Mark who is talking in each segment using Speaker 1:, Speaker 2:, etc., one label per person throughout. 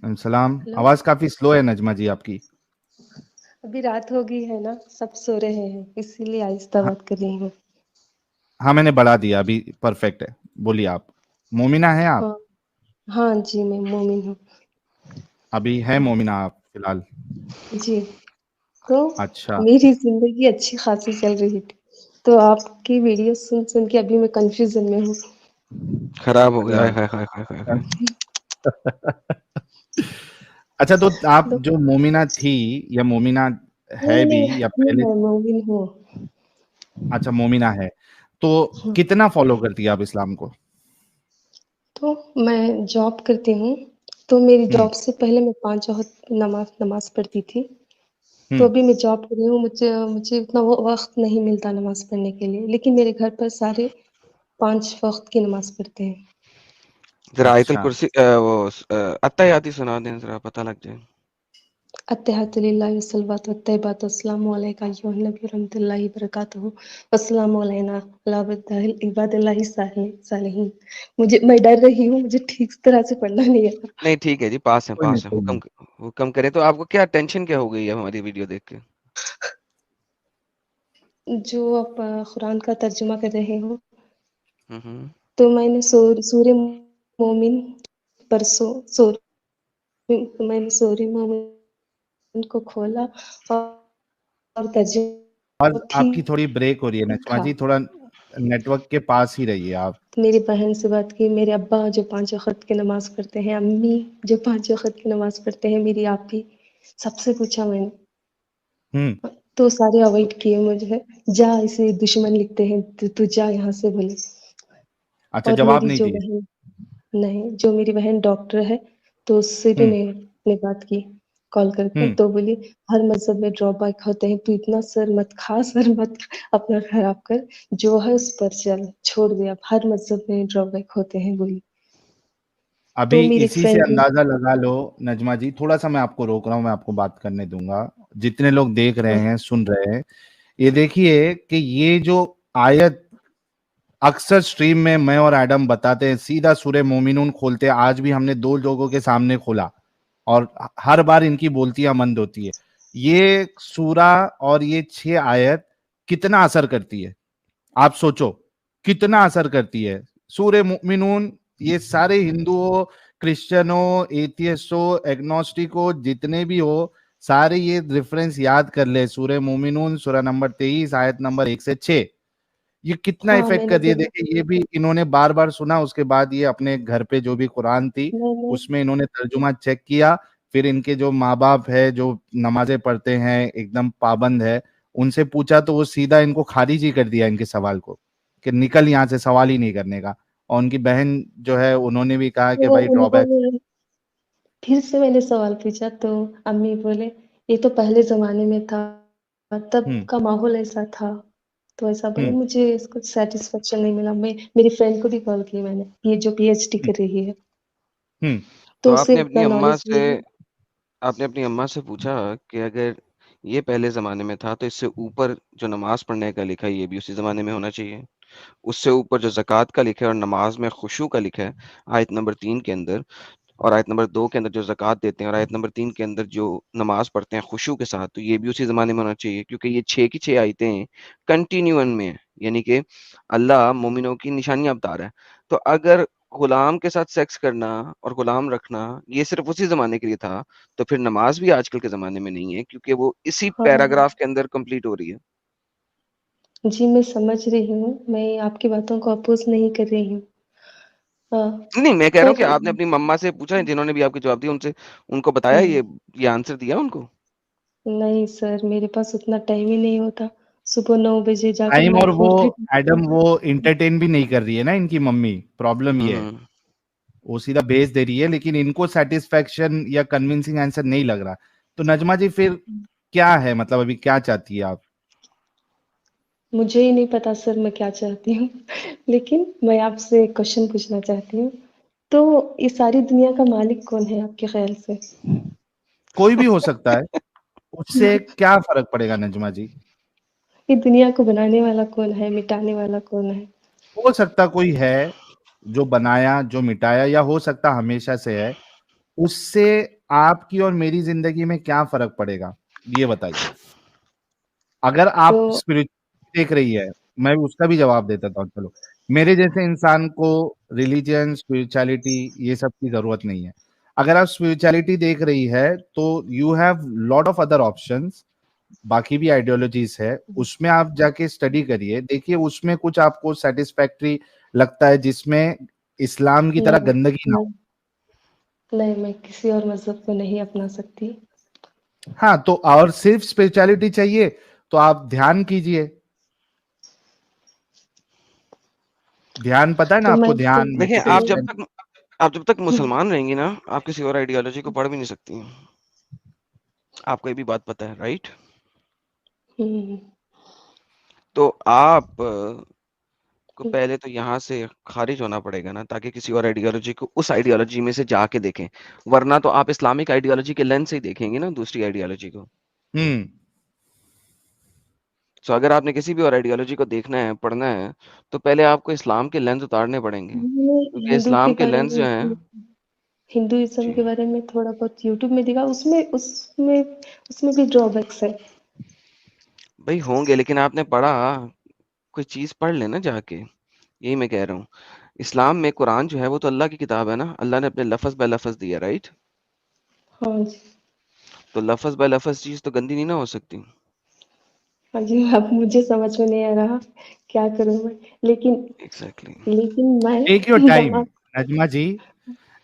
Speaker 1: सलाम।
Speaker 2: हेलो।
Speaker 1: आवाज काफी स्लो है नजमा जी आपकी।
Speaker 2: अभी रात हो गई है ना, सब सो रहे हैं, इसीलिए आहिस्ता
Speaker 1: हाँ,
Speaker 2: बात कर रही हूँ।
Speaker 1: हाँ मैंने बढ़ा दिया, अभी परफेक्ट है। बोलिए आप। मोमिना है आप?
Speaker 2: हाँ। हाँ जी, मैं मोमिन हूँ।
Speaker 1: अभी है मोमिना आप फिलहाल?
Speaker 2: जी। तो
Speaker 1: अच्छा।
Speaker 2: मेरी जिंदगी अच्छी खासी चल रही थी, तो आपकी वीडियो सुन सुन के अभी मैं कंफ्यूजन में हूँ।
Speaker 3: खराब हो गया।
Speaker 1: अच्छा।
Speaker 3: हाय हाय हाय हाय हाय।
Speaker 1: अच्छा, तो आप
Speaker 2: तो
Speaker 1: जो मोमिना थी या मोमिना है
Speaker 2: नहीं
Speaker 1: भी
Speaker 2: नहीं,
Speaker 1: या
Speaker 2: हूँ
Speaker 1: पहले?
Speaker 2: मैं मोमिन हूँ।
Speaker 1: अच्छा, मोमिना है। तो
Speaker 2: हाँ,
Speaker 1: कितना फॉलो करती है आप इस्लाम को?
Speaker 2: तो मैं जॉब करती हूँ, तो मेरी
Speaker 1: हम्म।
Speaker 2: जॉब से पहले मैं 5 वक़्त नमाज़ नमाज़ पढ़ती थी। तो
Speaker 1: हम्म।
Speaker 2: अभी मैं जॉब कर रही हूँ, मुझे मुझे उतना वो वक़्त नहीं मिलता नमाज़ पढ़ने के लिए, लेकिन मेरे घर पर सारे 5 वक़्त की नमाज़ पढ़ते हैं।
Speaker 3: जरा आयतुल
Speaker 1: अच्छा।
Speaker 3: कुर्सी अत्तहियाती सुना दें, जरा पता लग जाए।
Speaker 2: अत्तहियातु लिल्लाहि वस्सलातु वत्तय्यिबातु अस्सलामु अलैका अय्युहन नबी रहमतुल्लाहि वबरकातुहू वस्सलामु अलैना अला इबादिल्लाहि सालिहीन। मैं डर रही हूँ, मुझे ठीक तरह से पढ़ना नहीं आता।
Speaker 3: नहीं ठीक है जी, पास है
Speaker 1: कोई नहीं,
Speaker 3: पास है।
Speaker 1: कोई नहीं।
Speaker 3: हुक्म करें। तो आपको क्या टेंशन क्या हो गई है हमारी वीडियो देख के?
Speaker 2: जो आप कुरान का तर्जुमा कर रहे हो,
Speaker 3: हम्म।
Speaker 2: तो मैंने सूरे मोमिन परसों मैंने सूरे मोमिन को खोला और
Speaker 1: और
Speaker 2: तर्जुमा
Speaker 1: आपकी
Speaker 2: ठीक
Speaker 1: थोड़ी ब्रेक हो रही है नजमा
Speaker 2: था।
Speaker 1: जी, थोड़ा नेटवर्क के पास ही रहिए आप।
Speaker 2: मेरी बहन से बात की, मेरे अब्बा जो 5 वक़्त की नमाज़ पढ़ते हैं, अम्मी जो 5 वक़्त की नमाज़ पढ़ते हैं, मेरी आपी, सबसे पूछा मैंने,
Speaker 1: हम्म।
Speaker 2: तो सारे अवॉइड किए मुझे। जा इसे दुश्मन लिखते हैं, तू जा यहाँ से बोले।
Speaker 1: अच्छा,
Speaker 2: और
Speaker 1: जवाब
Speaker 2: मेरी
Speaker 1: नहीं
Speaker 2: जो
Speaker 1: दिए?
Speaker 2: बहन नहीं, जो मेरी बहन डॉक्टर है, तो उससे भी
Speaker 1: हम्म।
Speaker 2: मैंने बात की कॉल करके,
Speaker 1: हम्म।
Speaker 2: तो बोली हर मज़हब में ड्रॉबैक होते हैं, तू इतना सर मत खा, सर मत अपना खराब कर, जो है उस पर चल, छोड़ दे अब, हर मज़हब में ड्रॉबैक होते हैं बोली।
Speaker 1: अभी
Speaker 2: तो मेरी एक
Speaker 1: इसी से
Speaker 2: फ्रेंड है।
Speaker 1: अंदाजा लगा लो नजमा जी, थोड़ा सा मैं आपको रोक रहा हूँ, मैं आपको बात करने दूंगा। जितने लोग देख रहे
Speaker 2: हाँ,
Speaker 1: हैं, सुन रहे हैं, ये देखिए कि ये जो आयत अक्सर स्ट्रीम में मैं और एडम बताते हैं, सीधा सूरह मोमिनून खोलते हैं। आज भी हमने दो लोगों के सामने खोला और हर बार इनकी बोलतियां मंद होती है। ये सूरा और ये 6 आयत कितना असर करती है, आप सोचो, कितना असर करती है। सूरह मुमिनून, ये सारे हिंदुओं, क्रिश्चियनों, एथियस्टों, एग्नोस्टिको, जितने भी हो, सारे ये रेफरेंस याद कर ले। सूरह मुमिनून सूरह नंबर 23 आयत नंबर 1 से 6, ये कितना
Speaker 2: हाँ,
Speaker 1: इफेक्ट
Speaker 2: मैंने
Speaker 1: कर दिया।
Speaker 2: देखा।
Speaker 1: देखिए, ये भी इन्होंने बार बार सुना, उसके बाद ये अपने घर पे जो भी कुरान थी
Speaker 2: मैंने
Speaker 1: उसमें इन्होंने तर्जुमा चेक किया। फिर इनके जो माँ बाप है, जो नमाजें पढ़ते हैं, एकदम पाबंद है, उनसे पूछा तो वो सीधा इनको खारिज ही कर दिया, इनके सवाल को, कि निकल यहाँ से, सवाल ही नहीं करने का। और उनकी बहन जो है, उन्होंने भी कहा कि
Speaker 2: वो
Speaker 1: भाई ड्रॉबैक।
Speaker 2: उन्होंने फिर से मैंने सवाल पूछा, तो अम्मी बोले ये तो पहले ज़माने में था, तब
Speaker 1: हम्म।
Speaker 2: का माहौल ऐसा था। तो ऐसा बोले,
Speaker 1: हम्म।
Speaker 2: मुझे कुछ सैटिस्फैक्शन नहीं मिला। मैं मेरी फ्रेंड को भी कॉल की मैंने, ये जो पीएचडी
Speaker 1: हम्म।
Speaker 2: कर रही है,
Speaker 1: हम्म।
Speaker 3: तो
Speaker 2: तो उसे उतना नॉलेज नहीं है।
Speaker 3: आपने अपनी अम्मा से पूछा कि अगर ये पहले ज़माने में था तो इससे ऊपर जो नमाज पढ़ने का लिखा है ये भी उसी ज़माने में होना चाहिए। उससे ऊपर जो ज़कात का लिखा है और नमाज में खुशू का लिखा है आयत नंबर 3 के अंदर, और आयत नंबर 2 के अंदर जो ज़कात देते हैं, और आयत नंबर 3 के अंदर जो नमाज पढ़ते हैं खुशू के साथ, तो ये भी उसी ज़माने में होना चाहिए, क्योंकि ये 6 की 6 आयतें कंटिन्यूअन में हैं। यानी कि अल्लाह मोमिनों की निशानियाँ बता रहा है। तो अगर गुलाम के साथ सेक्स करना और गुलाम रखना ये सिर्फ़ उसी ज़माने के लिए था, तो फिर नमाज भी आजकल के ज़माने में नहीं है, क्योंकि वो इसी
Speaker 2: हाँ,
Speaker 3: पैराग्राफ के अंदर कंप्लीट हो रही है।
Speaker 2: जी मैं समझ रही हूँ, मैं आपकी बातों को अपोज़ नहीं कर रही हूँ। हाँ,
Speaker 3: नहीं, मैं कह रहा हूँ
Speaker 2: पर
Speaker 3: कि आपने अपनी मम्मा से पूछा है, जिन्होंने भी आपको जवाब दिया, उनसे उनको बताया
Speaker 2: नहीं,
Speaker 3: ये आंसर दिया उनको?
Speaker 2: नहीं सर, मेरे पास उतना टाइम ही नहीं होता। सुबह 9 बजे जाकर
Speaker 1: टाइम,
Speaker 2: मैं
Speaker 1: और वो
Speaker 2: फ़ोन पे।
Speaker 1: एडम, वो इंटरटेन भी नहीं कर रही है ना इनकी मम्मी, प्रॉब्लम
Speaker 3: हुँ,
Speaker 1: ये है।
Speaker 3: हुँ।
Speaker 1: वो सीधा भेज दे रही है, लेकिन इनको सेटिस्फेक्शन या कन्विंसिंग आंसर नहीं लग रहा। तो नजमा जी, फिर क्या है, मतलब अभी क्या चाहती है आप?
Speaker 2: मुझे ही नहीं पता सर मैं क्या चाहती हूँ। लेकिन मैं आपसे एक क्वेश्चन पूछना चाहती हूँ। तो इस सारी दुनिया का मालिक कौन है आपके ख़्याल से?
Speaker 1: कोई भी हो सकता है, उससे क्या फर्क पड़ेगा नजमा जी?
Speaker 2: ये दुनिया को बनाने वाला कौन है? मिटाने वाला कौन है?
Speaker 1: हो सकता कोई है जो बनाया, जो मिटाया, या हो सकता हमेशा से है। उससे आपकी और मेरी जिंदगी में क्या फर्क पड़ेगा, ये बताइए। अगर आप
Speaker 2: तो
Speaker 1: स्पिरिचुअलिटी देख रही है, मैं उसका भी जवाब देता था। चलो, मेरे जैसे इंसान को रिलीजन, स्पिरिचुअलिटी ये सब की जरूरत नहीं है। अगर आप स्पिरिचुअलिटी देख रही है तो you have lot of other options, बाकी भी आइडियोलॉजीज है, उसमें आप जाके स्टडी करिए, देखिए उसमें कुछ आपको सेटिस्फैक्ट्री लगता है जिसमें इस्लाम की तरह
Speaker 2: नहीं,
Speaker 1: गंदगी ना हो।
Speaker 2: नहीं, मैं किसी और मज़हब को नहीं अपना सकती।
Speaker 1: हाँ, तो और सिर्फ स्पिरिचुअलिटी चाहिए तो आप ध्यान कीजिए। ध्यान पता है ना
Speaker 2: तो
Speaker 1: आपको,
Speaker 2: मैं
Speaker 1: ध्यान
Speaker 3: देखिए,
Speaker 1: मेडिटेशन।
Speaker 3: आप जब तक मुसलमान रहेंगी ना, आप किसी और आइडियोलॉजी को पढ़ भी नहीं सकती। आपको ये भी बात पता है, राइट?
Speaker 2: हुँ,
Speaker 3: तो आप को पहले तो यहाँ से खारिज होना पड़ेगा ना, ताकि किसी और आइडियोलॉजी को उस आइडियोलॉजी में से जाके देखें। वरना तो आप इस्लामिक आइडियोलॉजी के लेंस से ही देखेंगे ना दूसरी आइडियोलॉजी को।
Speaker 1: हम्म।
Speaker 3: सो अगर आपने किसी भी और आइडियोलॉजी को देखना है, पढ़ना है, तो पहले आपको इस्लाम के लेंस उतारने पड़ेंगे,
Speaker 2: मैंने
Speaker 3: क्योंकि
Speaker 2: हिंदू के
Speaker 3: इस्लाम के
Speaker 2: बारे
Speaker 3: लेंस जो
Speaker 2: में
Speaker 3: हैं
Speaker 2: हिंदुइज़्म
Speaker 3: जी,
Speaker 2: के बारे में थोड़ा बहुत यूट्यूब में देखा, उसमें उसमें उसमें भी ड्रॉबैक्स है।
Speaker 3: भई होंगे, लेकिन आपने पढ़ा, कोई चीज़ पढ़ लें ना जाके, यही मैं कह रहा हूँ। इस्लाम में कुरान जो है वो तो अल्लाह की किताब है ना, अल्लाह ने अपने लफ़्ज़ बाय लफ़्ज़ दिया, राइट?
Speaker 2: हाँ जी।
Speaker 3: तो लफ़्ज़ बाय लफ़्ज़ चीज़ तो गंदी नहीं ना हो सकती।
Speaker 2: हाँ जी, अब मुझे समझ में नहीं आ रहा, क्या करूँ मैं? लेकिन
Speaker 3: एग्ज़ैक्टली।
Speaker 2: लेकिन मैं
Speaker 1: टेक योर टाइम
Speaker 2: नमाज़
Speaker 1: नजमा जी।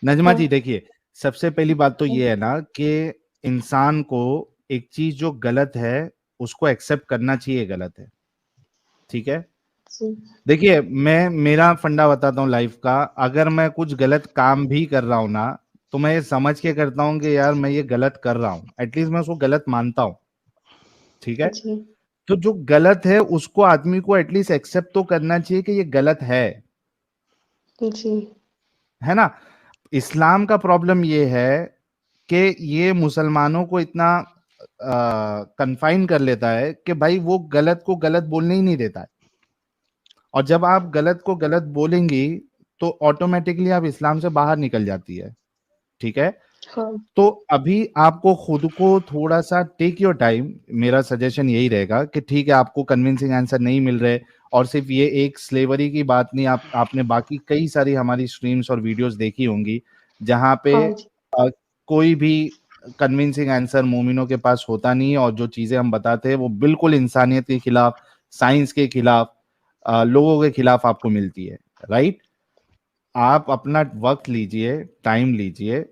Speaker 1: नजमा
Speaker 2: हाँ,
Speaker 1: जी देखिए, सबसे पहली बात तो
Speaker 2: हाँ
Speaker 1: ये है ना कि इंसान को एक चीज जो गलत है उसको एक्सेप्ट करना चाहिए, गलत है, ठीक है।
Speaker 2: जी,
Speaker 1: देखिए, मैं मेरा फंडा बताता हूँ लाइफ का। अगर मैं कुछ गलत काम भी कर रहा हूँ ना, तो मैं ये समझ के करता हूँ कि यार मैं ये गलत कर रहा हूँ, एटलीस्ट मैं उसको गलत मानता हूँ, ठीक है।
Speaker 2: जी,
Speaker 1: तो जो गलत है उसको आदमी को एटलीस्ट एक्सेप्ट तो करना चाहिए कि ये गलत
Speaker 2: जी,
Speaker 1: है ना। इस्लाम का प्रॉब्लम ये है कि ये मुसलमानों को इतना कन्फाइन कर लेता है कि भाई वो गलत को गलत बोलने ही नहीं देता है। और जब आप गलत को गलत बोलेंगी तो ऑटोमेटिकली आप इस्लाम से बाहर निकल जाती है, ठीक है।
Speaker 2: हाँ,
Speaker 1: तो अभी आपको खुद को थोड़ा सा टेक योर टाइम। मेरा सजेशन यही रहेगा कि ठीक है, आपको कन्विंसिंग आंसर नहीं मिल रहे, और सिर्फ ये एक स्लेवरी की बात नहीं, आपने बाकी कई सारी हमारी स्ट्रीम्स और वीडियोस देखी होंगी जहां पे
Speaker 2: हाँ जी,
Speaker 1: कोई भी कन्विंसिंग आंसर मोमिनों के पास होता नहीं है, और जो चीजें हम बताते हैं वो बिल्कुल इंसानियत के खिलाफ, साइंस के खिलाफ, लोगों के खिलाफ आपको मिलती है, राइट। आप अपना वक्त लीजिए, टाइम लीजिए,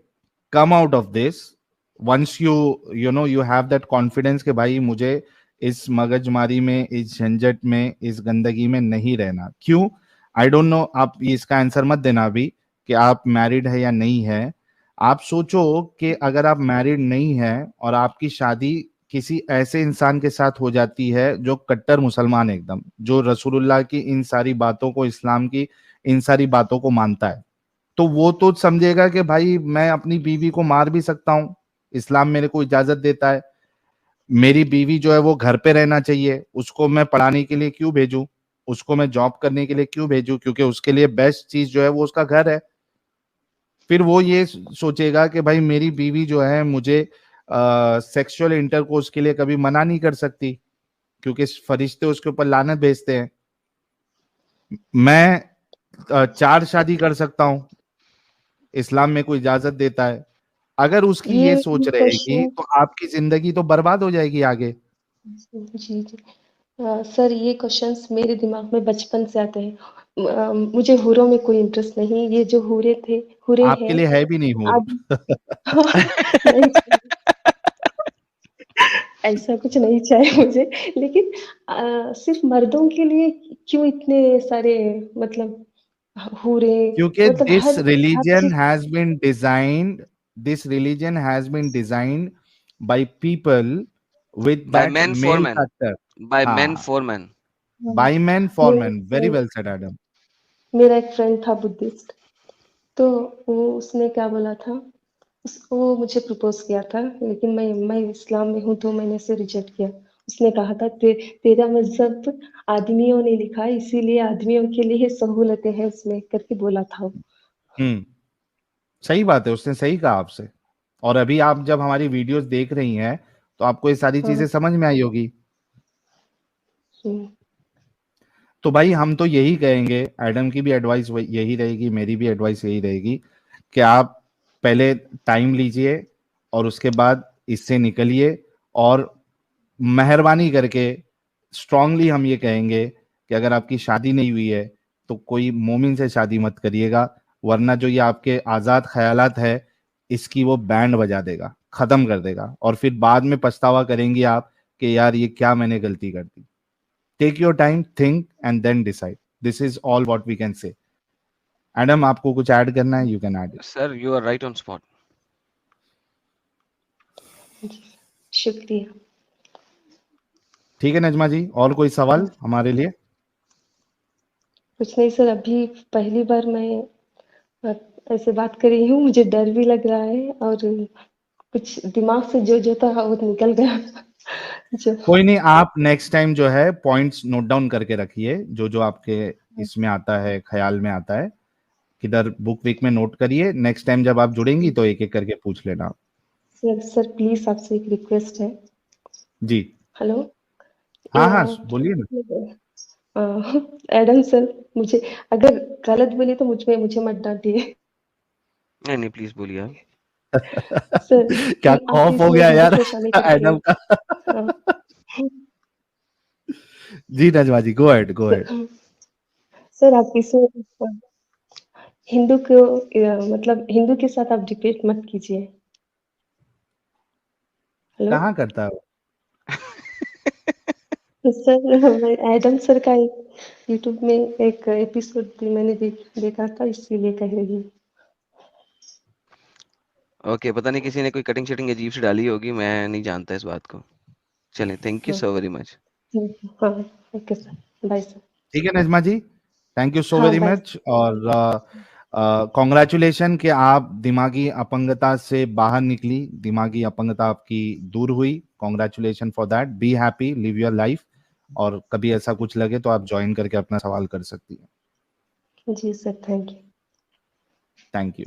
Speaker 1: come out of this. Once you know you have that confidence कि भाई मुझे इस मगजमारी में, इस झंझट में, इस गंदगी में नहीं रहना। क्यों? आई डोंट नो, आप ये इसका आंसर मत देना अभी कि आप मैरिड है या नहीं है। आप सोचो कि अगर आप मैरिड नहीं है और आपकी शादी किसी ऐसे इंसान के साथ हो जाती है जो कट्टर मुसलमान है एकदम, जो रसूलुल्लाह की इन सारी बातों को, इस्लाम की इन सारी बातों को मानता है, तो वो तो समझेगा कि भाई मैं अपनी बीवी को मार भी सकता हूँ, इस्लाम मेरे को इजाजत देता है। मेरी बीवी जो है वो घर पे रहना चाहिए, उसको मैं पढ़ाने के लिए क्यों भेजूं, उसको मैं जॉब करने के लिए क्यों भेजूं, क्योंकि उसके लिए बेस्ट चीज जो है वो उसका घर है। फिर वो ये सोचेगा कि भाई मेरी बीवी जो है मुझे सेक्सुअल इंटरकोर्स के लिए कभी मना नहीं कर सकती, क्योंकि फरिश्ते उसके ऊपर लानत भेजते हैं। मैं 4 शादी कर सकता हूँ, इस्लाम में कोई इजाजत देता है। अगर उसकी ये सोच
Speaker 2: ये
Speaker 1: रहेगी
Speaker 2: क्वेश्चन
Speaker 1: तो आपकी जिंदगी तो बर्बाद हो जाएगी आगे।
Speaker 2: जी, जी। सर ये क्वेश्चंस मेरे दिमाग में बचपन से आते हैं। मुझे हूरों में कोई इंटरेस्ट नहीं, ये जो हूरे
Speaker 1: आपके
Speaker 2: हैं
Speaker 1: लिए है भी नहीं हूर।
Speaker 2: आज नहीं ऐसा कुछ नहीं चाहिए मुझे, लेकिन सिर्फ़ मर्दों के लिए क्यों इतने सारे मतलब हूरे
Speaker 1: क्योंकि
Speaker 2: मतलब हर चीज़
Speaker 1: this religion has been designed by people with
Speaker 3: by
Speaker 1: that
Speaker 3: man for
Speaker 1: male
Speaker 3: man,
Speaker 1: factor.
Speaker 3: By man
Speaker 1: हाँ,
Speaker 3: फॉर मैन।
Speaker 2: हाँ,
Speaker 1: बाय मैन फॉर
Speaker 2: मेरा एक
Speaker 1: man, very
Speaker 2: friend
Speaker 1: well said Adam.
Speaker 2: मेरा एक फ्रेंड था बुद्धिस्ट, तो वो उसने क्या बोला था वो मुझे प्रपोज़ किया था, लेकिन मैं इस्लाम में हूँ तो मैंने उसे रिजेक्ट किया। उसने कहा था तेरा मज़हब आदमियों ने लिखा है इसीलिए आदमियों के लिए सहूलतें हैं उसमें करके बोला था वो।
Speaker 1: हम्म। सही बात है, उसने सही कहा आपसे। और अभी आप जब हमारी वीडियोस देख रही हैं तो आपको ये सारी
Speaker 2: हाँ।
Speaker 1: चीजें समझ में आई होगी।
Speaker 2: हम्म,
Speaker 1: तो भाई हम तो यही कहेंगे, एडम की भी एडवाइस यही रहेगी, मेरी भी एडवाइस यही रहेगी कि आप पहले टाइम लीजिए और उसके बाद इससे निकलिए। और मेहरबानी करके स्ट्रांगली हम ये कहेंगे कि अगर आपकी शादी नहीं हुई है तो कोई मोमिन से शादी मत करिएगा, वरना जो ये आपके आजाद ख्यालात है इसकी वो बैंड बजा देगा, खत्म कर देगा, और फिर बाद में पछतावा करेंगी आप कि यार ये क्या मैंने गलती कर दी। Take your time, think and then decide. This is all what we can say. Adam, आपको कुछ ऐड करना है, you can add it.
Speaker 3: Sir you are right on spot.
Speaker 2: जी, शुक्रिया।
Speaker 1: ठीक है नजमा जी, और कोई सवाल हमारे लिए?
Speaker 2: कुछ नहीं सर, अभी पहली बार मैं अ, ऐसे बात कर रही हूँ, मुझे डर भी लग रहा है और कुछ दिमाग से जो था वो निकल गया जो।
Speaker 1: कोई नहीं, आप नेक्स्ट टाइम जो है पॉइंट्स नोट डाउन करके रखिए, जो जो आपके इसमें आता है, ख्याल में आता है, किधर बुक वीक में नोट करिए। नेक्स्ट टाइम जब आप जुड़ेंगी तो एक एक करके पूछ लेना।
Speaker 2: सर प्लीज आपसे एक रिक्वेस्ट है।
Speaker 1: जी।
Speaker 2: हेलो।
Speaker 1: हाँ
Speaker 2: या
Speaker 1: हाँ, बोलिए ना।
Speaker 2: एडम सर, मुझे अगर गलत बोली तो मुझे मत डांटिए
Speaker 3: नहीं नहीं प्लीज बोलिए आप।
Speaker 2: सर।
Speaker 1: क्या
Speaker 2: आप
Speaker 1: खौफ हो
Speaker 2: इसमें
Speaker 1: गया
Speaker 2: हिंदू
Speaker 1: यार
Speaker 2: को शामिल करके।
Speaker 1: एडम का?
Speaker 2: हाँ।
Speaker 1: जी Najma ji, go ahead go ahead.
Speaker 2: Sir आप इसमें हिंदू को मतलब हिंदू के साथ आप डिबेट मत कीजिए। हेलो।
Speaker 1: कहाँ करता है वो?
Speaker 2: तो सर एडम सर का एक यूट्यूब में एक एपिसोड भी मैंने देखा था, इसीलिए कह रही हूँ।
Speaker 3: ओके, पता नहीं किसी ने कोई कटिंग शटिंग अजीब सी डाली होगी, मैं नहीं जानता इस बात को। चलें, थैंक यू
Speaker 2: हाँ।
Speaker 3: So very much.
Speaker 2: हाँ। Okay sir, bye sir.
Speaker 1: ठीक है Najma ji, thank you so
Speaker 2: हाँ
Speaker 1: वेरी
Speaker 2: बाय।
Speaker 1: मच। और कॉन्ग्रेचुलेशन कि आप दिमागी अपंगता से बाहर निकली, दिमागी अपंगता आपकी दूर हुई। Congratulation for that, be happy, live your life. और कभी ऐसा कुछ लगे तो आप ज्वाइन करके अपना सवाल कर सकती हैं।
Speaker 2: जी sir, thank you.
Speaker 1: Thank you.